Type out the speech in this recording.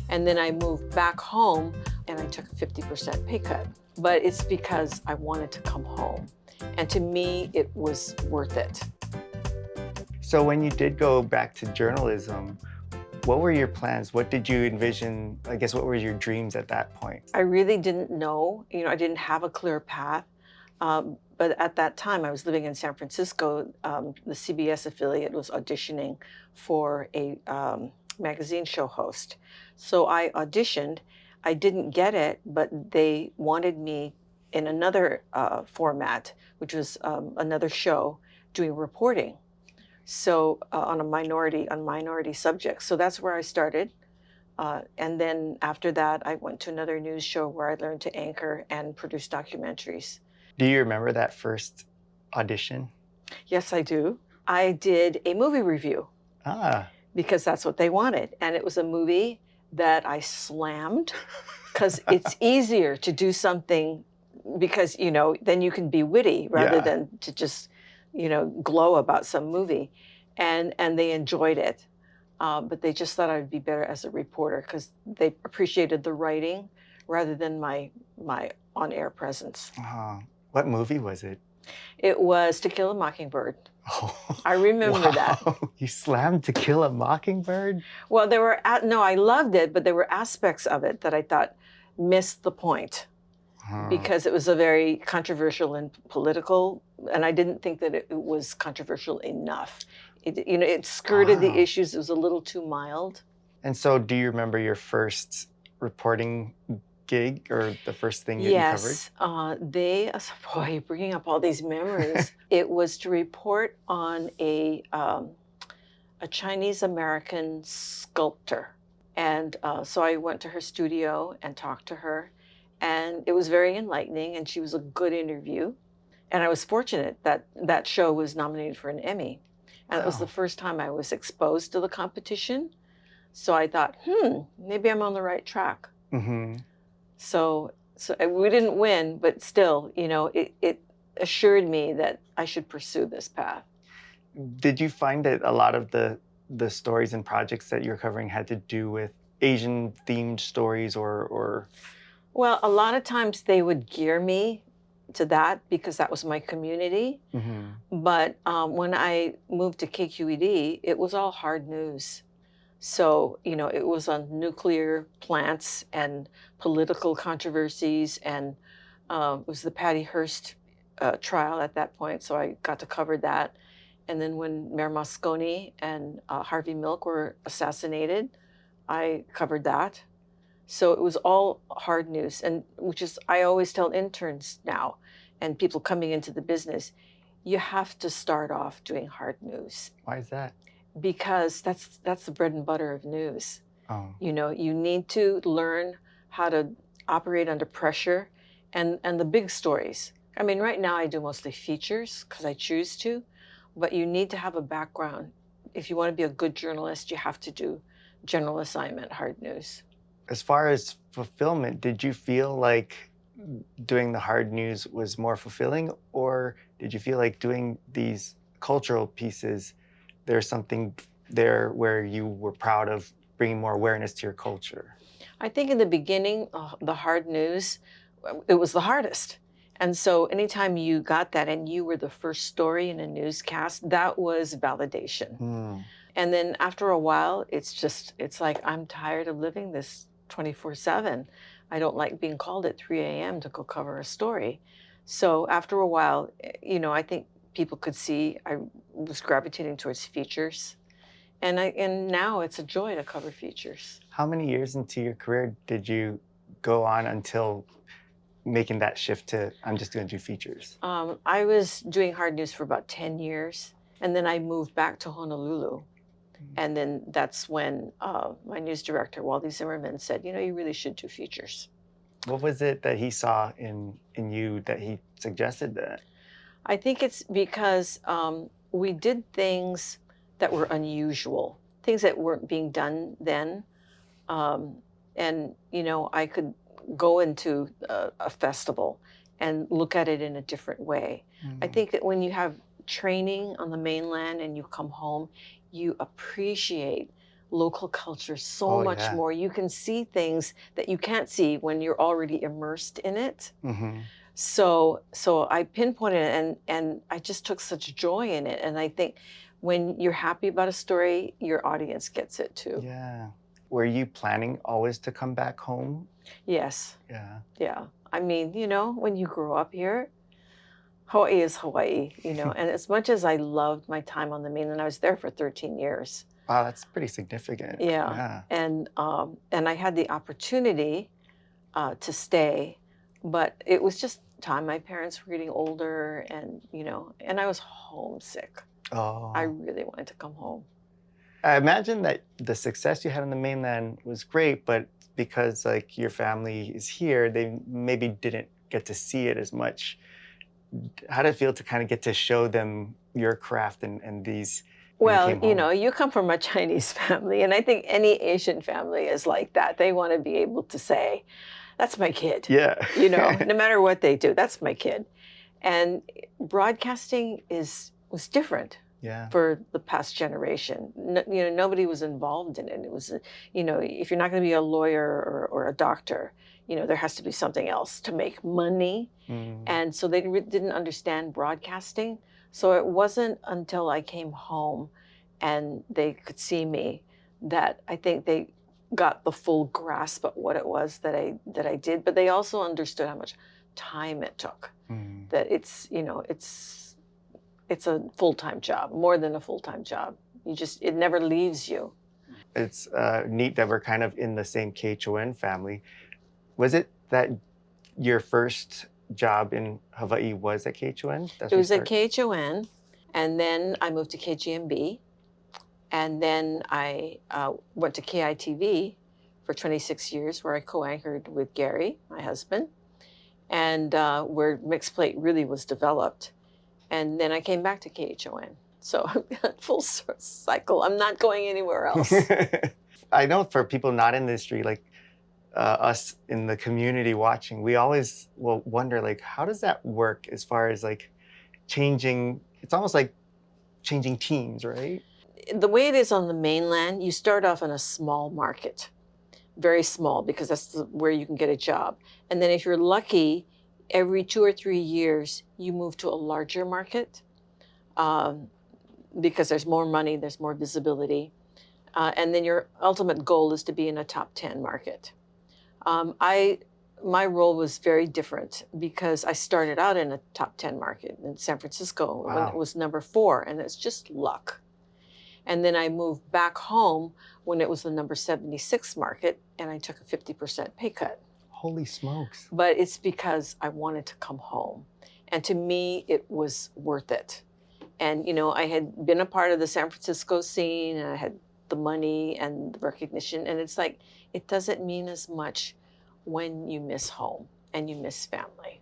And then I moved back home and I took a 50% pay cut. But it's because I wanted to come home. And to me, it was worth it. So when you did go back to journalism, what were your plans? What did you envision? I guess, what were your dreams at that point? I really didn't know. I didn't have a clear path. But at that time, I was living in San Francisco. The CBS affiliate was auditioning for a magazine show host. So I auditioned. I didn't get it, but they wanted me in another format, which was another show doing reporting. So on minority subjects. So that's where I started. And then after that, I went to another news show where I learned to anchor and produce documentaries. Do you remember that first audition? Yes, I do. I did a movie review because that's what they wanted. And it was a movie that I slammed because it's easier to do something because, then you can be witty rather than to just, glow about some movie. And they enjoyed it. But they just thought I'd be better as a reporter because they appreciated the writing rather than my on-air presence. What movie was it? It was To Kill a Mockingbird. Oh, I remember that. You slammed To Kill a Mockingbird? Well, I loved it, but there were aspects of it that I thought missed the point because it was a very controversial and political, and I didn't think that it was controversial enough. It skirted the issues. It was a little too mild. And so do you remember your first reporting gig or the first thing that you covered? Yes. Boy, you're bringing up all these memories. It was to report on a Chinese-American sculptor. And so I went to her studio and talked to her. And it was very enlightening, and she was a good interview. And I was fortunate that that show was nominated for an Emmy. And it was the first time I was exposed to the competition. So I thought, maybe I'm on the right track. Mm-hmm. So we didn't win, but still, it assured me that I should pursue this path. Did you find that a lot of the stories and projects that you're covering had to do with Asian-themed stories or? Well, a lot of times they would gear me to that because that was my community. Mm-hmm. But when I moved to KQED, it was all hard news. So, it was on nuclear plants and political controversies, and it was the Patty Hearst trial at that point, so I got to cover that. And then when Mayor Moscone and Harvey Milk were assassinated, I covered that. So it was all hard news, and which is, I always tell interns now and people coming into the business, you have to start off doing hard news. Why is that? Because that's the bread and butter of news. Oh. You need to learn how to operate under pressure and the big stories. I mean, right now I do mostly features because I choose to, but you need to have a background. If you want to be a good journalist, you have to do general assignment, hard news. As far as fulfillment, did you feel like doing the hard news was more fulfilling, or did you feel like doing these cultural pieces, there's something there where you were proud of bringing more awareness to your culture? I think in the beginning, the hard news, it was the hardest. And so anytime you got that and you were the first story in a newscast, that was validation. And then after a while, it's like, I'm tired of living this 24/7. I don't like being called at 3 a.m. to go cover a story. So after a while, I think people could see I was gravitating towards features. And now it's a joy to cover features. How many years into your career did you go on until making that shift to, I'm just going to do features? I was doing hard news for about 10 years. And then I moved back to Honolulu. And then that's when my news director, Wally Zimmerman, said, you really should do features. What was it that he saw in you that he suggested that? I think it's because we did things that were unusual, things that weren't being done then. And, I could go into a festival and look at it in a different way. I think that when you have training on the mainland and you come home, you appreciate local culture so Oh, much yeah. more. You can see things that you can't see when you're already immersed in it. Hmm. So I pinpointed it, and I just took such joy in it. And I think when you're happy about a story, your audience gets it too. Yeah. Were you planning always to come back home? Yes. Yeah. Yeah. I mean, when you grow up here, Hawaii is Hawaii, and as much as I loved my time on the mainland, I was there for 13 years. Wow, that's pretty significant. Yeah. Yeah. And I had the opportunity to stay, but it was just time. My parents were getting older, and I was homesick. I Oh. really wanted to come home. I imagine that the success you had on the mainland was great, but because like your family is here, they maybe didn't get to see it as much. How did it feel to kind of get to show them your craft and these when you Well, came home? you come from a Chinese family, and I think any Asian family is like that. They want to be able to say, that's my kid, Yeah. no matter what they do, that's my kid. And broadcasting was different Yeah. for the past generation. Nobody was involved in it. It was, if you're not going to be a lawyer or a doctor, there has to be something else to make money. Mm. And so they didn't understand broadcasting. So it wasn't until I came home and they could see me that I think they got the full grasp of what it was that I did. But they also understood how much time it took. Mm. That it's a full-time job, more than a full-time job. It never leaves you. It's neat that we're kind of in the same KHON family. Was it that your first job in Hawaii was at KHON? That's It where you was at started? KHON, and then I moved to KGMB, and then I went to KITV for 26 years, where I co-anchored with Gary, my husband, and where Mixed Plate really was developed. And then I came back to KHON. So full cycle. I'm not going anywhere else. I know for people not in the industry, like us in the community watching, we always will wonder, like, how does that work as far as like changing? It's almost like changing teams, right? The way it is on the mainland, you start off in a small market, very small, because that's where you can get a job. And then if you're lucky, every 2 or 3 years, you move to a larger market because there's more money, there's more visibility. And then your ultimate goal is to be in a top 10 market. My role was very different because I started out in a top 10 market in San Francisco when it Wow. was number 4, and it's just luck. And then I moved back home when it was the number 76 market, and I took a 50% pay cut. Holy smokes. But it's because I wanted to come home. And to me, it was worth it. And, I had been a part of the San Francisco scene, and I had the money and the recognition. And it's like, it doesn't mean as much when you miss home and you miss family.